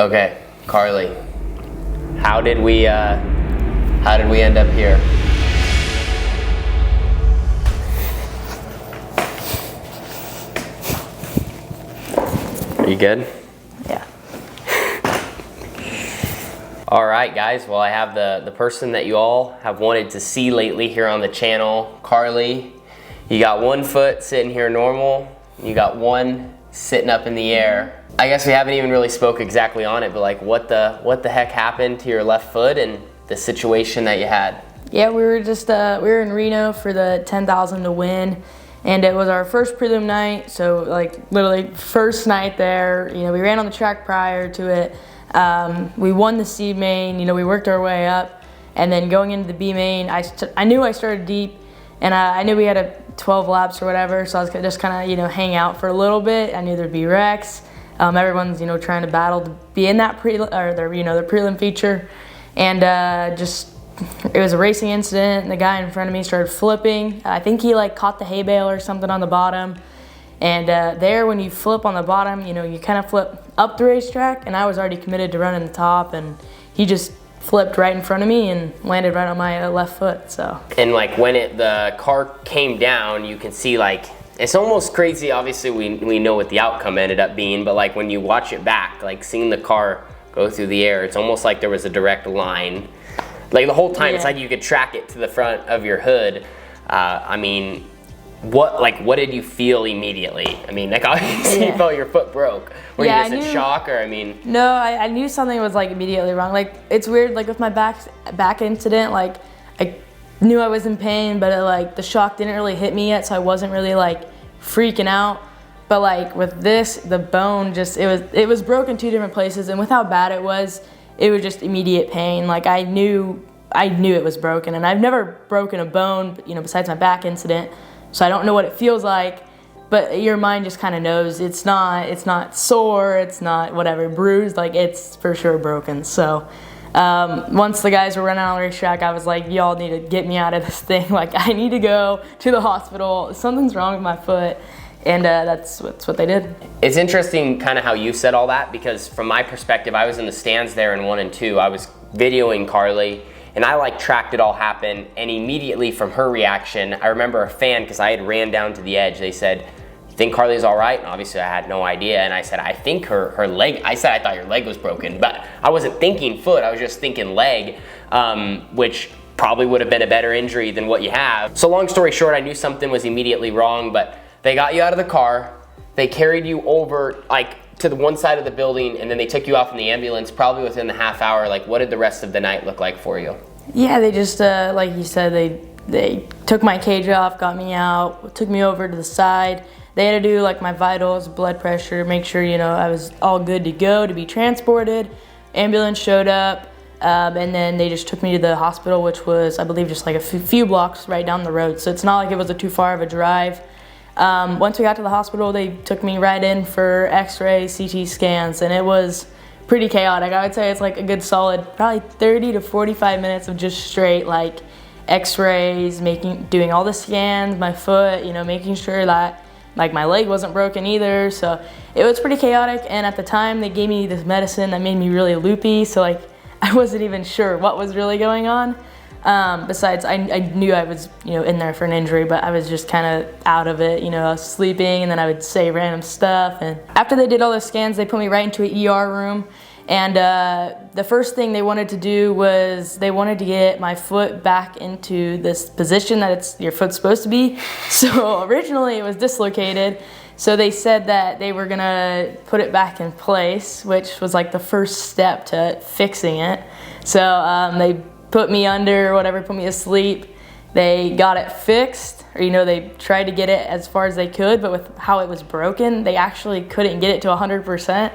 Okay, Carly, how did we end up here? Are you good? Yeah. All right, guys. Well, I have the person that you all have wanted to see lately here on the channel, Carly. You got one foot sitting here normal. You got one sitting up in the air. I guess we haven't even really spoke exactly on it, but like what the heck happened to your left foot and the situation that you had? Yeah, we were in Reno for the 10,000 to win, and it was our first prelim night. So like literally first night there. You know, we ran on the track prior to it. We won the C main. You know, we worked our way up, and then going into the B main, I knew I started deep, and I knew we had a 12 laps or whatever. So I was just kind of hang out for a little bit. I knew there'd be wrecks. Everyone's trying to battle to be in that the prelim feature, and it was a racing incident, and the guy in front of me started flipping. I think he like caught the hay bale or something on the bottom, and there when you flip on the bottom, you kind of flip up the racetrack, and I was already committed to running the top, and he just flipped right in front of me and landed right on my left foot. So. And like when the car came down, you can see like. It's almost crazy. Obviously, we know what the outcome ended up being, but like when you watch it back, like seeing the car go through the air, it's almost like there was a direct line. Like the whole time, It's like you could track it to the front of your hood. I mean, what did you feel immediday? I mean, like obviously you felt your foot broke. Were you just in shock, or I mean? No, I knew something was like immediately wrong. Like it's weird. Like with my back incident, like I knew I was in pain, but the shock didn't really hit me yet, so I wasn't really like freaking out. But like with this, the bone it was broken 2 different places, and with how bad it was just immediate pain. Like I knew it was broken, and I've never broken a bone, besides my back incident, so I don't know what it feels like. But your mind just kind of knows it's not sore, it's not whatever bruised, like it's for sure broken. So. Once the guys were running on the racetrack, I was like, y'all need to get me out of this thing. Like, I need to go to the hospital. Something's wrong with my foot. And that's what they did. It's interesting kind of how you said all that, because from my perspective, I was in the stands there in 1 and 2. I was videoing Carly, and I like tracked it all happen. And immediately from her reaction, I remember a fan, because I had ran down to the edge, they said, "You think Carly's all right?" And obviously I had no idea, and I said, "I think her leg," I said, "I thought your leg was broken," but I wasn't thinking foot, I was just thinking leg, which probably would have been a better injury than what you have. So long story short, I knew something was immediately wrong, but they got you out of the car, they carried you over like to the one side of the building, and then they took you off in the ambulance probably within the half hour. Like, what did the rest of the night look like for you? Yeah, they just, like you said, they took my cage off, got me out, took me over to the side. They had to do like my vitals, blood pressure, make sure I was all good to go to be transported. Ambulance showed up, and then they just took me to the hospital, which was, I believe, just like a few blocks right down the road. So it's not like it was too far of a drive. Once we got to the hospital, they took me right in for X-ray, CT scans, and it was pretty chaotic. I would say it's like a good solid, probably 30 to 45 minutes of just straight like X-rays, doing all the scans, my foot, making sure that like my leg wasn't broken either. So it was pretty chaotic, and at the time they gave me this medicine that made me really loopy, so like I wasn't even sure what was really going on. Besides, I knew I was in there for an injury, but I was just kind of out of it. I was sleeping, and then I would say random stuff. And after they did all those scans, they put me right into an ER room. And the first thing they wanted to do was they wanted to get my foot back into this position that your foot's supposed to be. So originally it was dislocated. So they said that they were gonna put it back in place, which was like the first step to fixing it. So they put me under, whatever, put me asleep. They got it fixed, or they tried to get it as far as they could, but with how it was broken, they actually couldn't get it to 100%.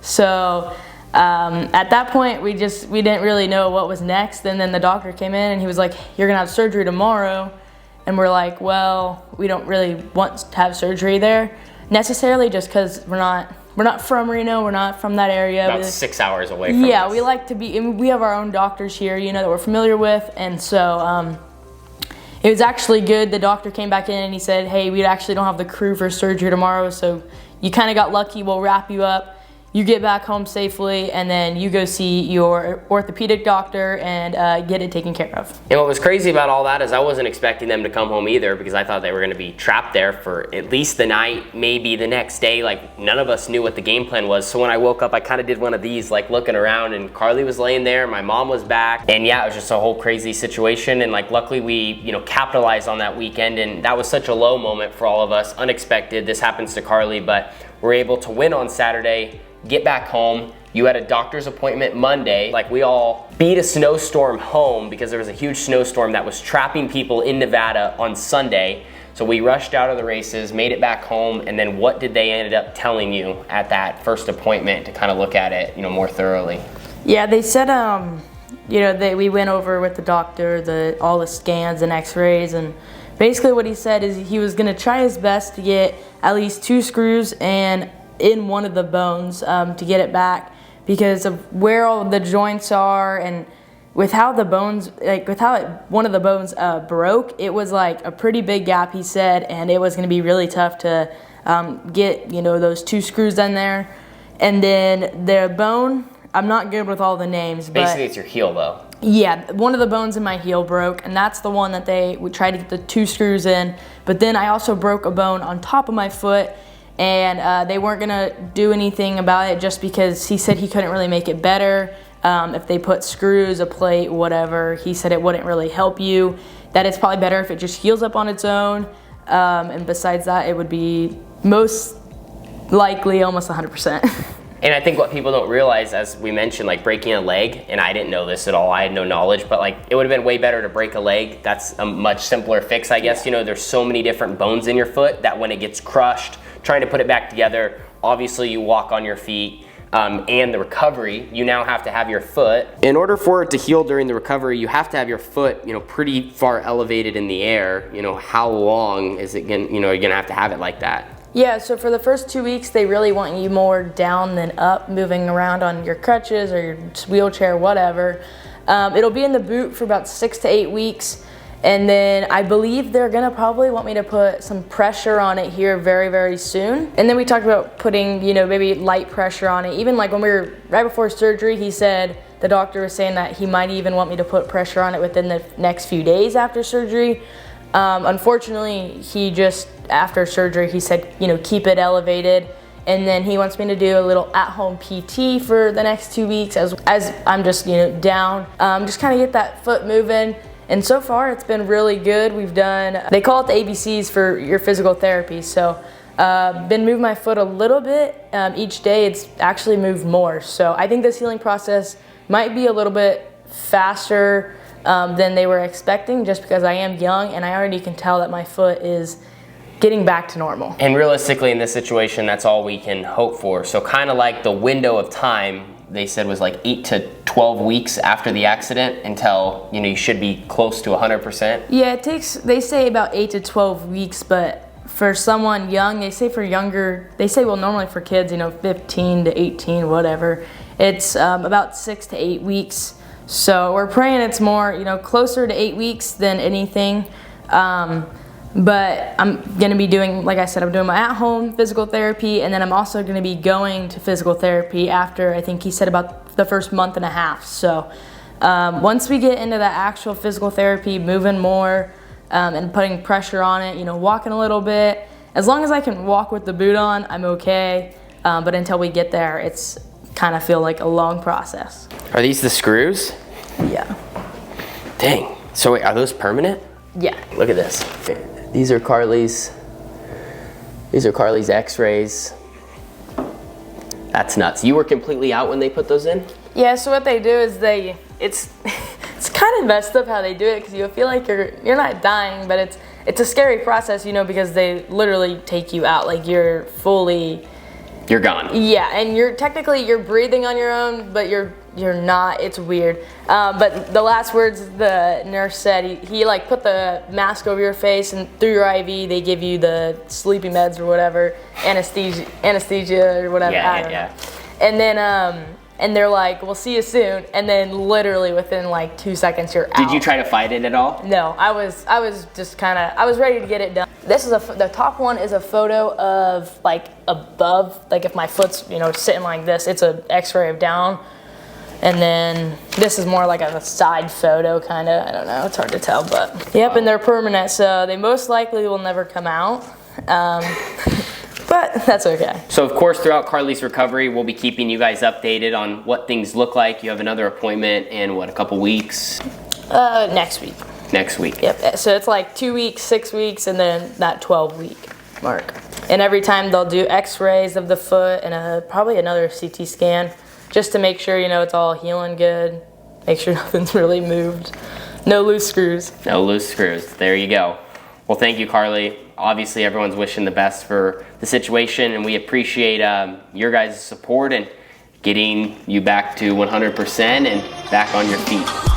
So at that point, we didn't really know what was next. And then the doctor came in and he was like, "You're gonna have surgery tomorrow." And we're like, "Well, we don't really want to have surgery there necessarily, just because we're not from Reno, we're not from that area." About 6 hours away from us. We like to be, we have our own doctors here, that we're familiar with. And so it was actually good. The doctor came back in and he said, "Hey, we actually don't have the crew for surgery tomorrow, so you kind of got lucky. We'll wrap you up, you get back home safely, and then you go see your orthopedic doctor and get it taken care of. And what was crazy about all that is I wasn't expecting them to come home either, because I thought they were gonna be trapped there for at least the night, maybe the next day. Like, none of us knew what the game plan was. So when I woke up, I kind of did one of these, like looking around, and Carly was laying there, my mom was back. And yeah, it was just a whole crazy situation. And like, luckily we, you know, capitalized on that weekend, and that was such a low moment for all of us, unexpected. This happens to Carly, but we're able to win on Saturday, get back home. You had a doctor's appointment Monday. Like, we all beat a snowstorm home because there was a huge snowstorm that was trapping people in Nevada on Sunday. So we rushed out of the races, made it back home, and then what did they end up telling you at that first appointment to kind of look at it, you know, more thoroughly? Yeah, they said, you know, we went over with the doctor, all the scans and x-rays, and basically what he said is he was gonna try his best to get at least 2 screws and in one of the bones to get it back, because of where all the joints are, and with how the bones, like with how one of the bones broke, it was like a pretty big gap, he said, and it was going to be really tough to get, you know, those 2 screws in there. And then the bone, I'm not good with all the names, but basically it's your heel though. Yeah, one of the bones in my heel broke, and that's the one that they would try to get the 2 screws in. But then I also broke a bone on top of my foot, and they weren't gonna do anything about it just because he said he couldn't really make it better. If they put screws, a plate, whatever, he said it wouldn't really help you. That it's probably better if it just heals up on its own. And besides that, it would be most likely almost 100%. And I think what people don't realize, as we mentioned, like breaking a leg, and I didn't know this at all, I had no knowledge, but like it would have been way better to break a leg. That's a much simpler fix, I guess. You know, there's so many different bones in your foot that when it gets crushed, trying to put it back together, obviously you walk on your feet, and the recovery, you now have to have your foot. In order for it to heal during the recovery, you have to have your foot, you know, pretty far elevated in the air. You know, how long is it gonna, you know, you're gonna have it like that? Yeah, so for the first 2 weeks, they really want you more down than up, moving around on your crutches or your wheelchair, whatever. It'll be in the boot for about 6 to 8 weeks. And then I believe they're gonna probably want me to put some pressure on it here very, very soon. And then we talked about putting, you know, maybe light pressure on it. Even like when we were right before surgery, he said, the doctor was saying that he might even want me to put pressure on it within the next few days after surgery. Unfortunately, he just, after surgery, he said, you know, keep it elevated. And then he wants me to do a little at-home PT for the next 2 weeks as I'm just, you know, down. Just kind of get that foot moving. And so far, it's been really good. We've done, they call it the ABCs for your physical therapy. So, been moving my foot a little bit. Each day, it's actually moved more. So I think this healing process might be a little bit faster than they were expecting, just because I am young and I already can tell that my foot is getting back to normal. And realistically, in this situation, that's all we can hope for. So kind of like the window of time, they said was like 8 to 12 weeks after the accident until, you know, you should be close to 100%. Yeah, it takes, they say about 8 to 12 weeks, but for someone young, they say for younger, they say, well, normally for kids, you know, 15 to 18, whatever, it's about 6 to 8 weeks. So we're praying it's more, you know, closer to 8 weeks than anything. But I'm gonna be doing, like I said, I'm doing my at-home physical therapy, and then I'm also gonna be going to physical therapy after, I think he said about the first month and a half. So once we get into that actual physical therapy, moving more and putting pressure on it, you know, walking a little bit, as long as I can walk with the boot on, I'm okay. But until we get there, it's kind of feel like a long process. Are these the screws? Yeah. Dang. So wait, are those permanent? Yeah. Look at this. These are Carly's x-rays. That's nuts. You were completely out when they put those in? Yeah, so what they do is it's kind of messed up how they do it, because you feel like you're not dying, but it's a scary process, you know, because they literally take you out, like you're gone. Yeah, and you're breathing on your own, but you're not. It's weird. But the last words the nurse said, he like put the mask over your face, and through your IV they give you the sleeping meds or whatever, anesthesia or whatever. I don't know. And then and they're like, we'll see you soon. And then literally within like 2 seconds you're out. Did you try to fight it at all? No, I was just I was ready to get it done. This is the top one is a photo of like above, like if my foot's, you know, sitting like this, it's an x-ray of down. And then this is more like a side photo kind of, I don't know, it's hard to tell, but yep, and they're permanent, so they most likely will never come out. But that's okay. So of course, throughout Carly's recovery, we'll be keeping you guys updated on what things look like. You have another appointment in what, a couple weeks? Next week. Next week. Yep, so it's like 2 weeks, 6 weeks, and then that 12-week mark. And every time they'll do x-rays of the foot and probably another CT scan, just to make sure, you know, it's all healing good. Make sure nothing's really moved. No loose screws. No loose screws. There you go. Well, thank you, Carly. Obviously, everyone's wishing the best for the situation, and we appreciate your guys' support and getting you back to 100% and back on your feet.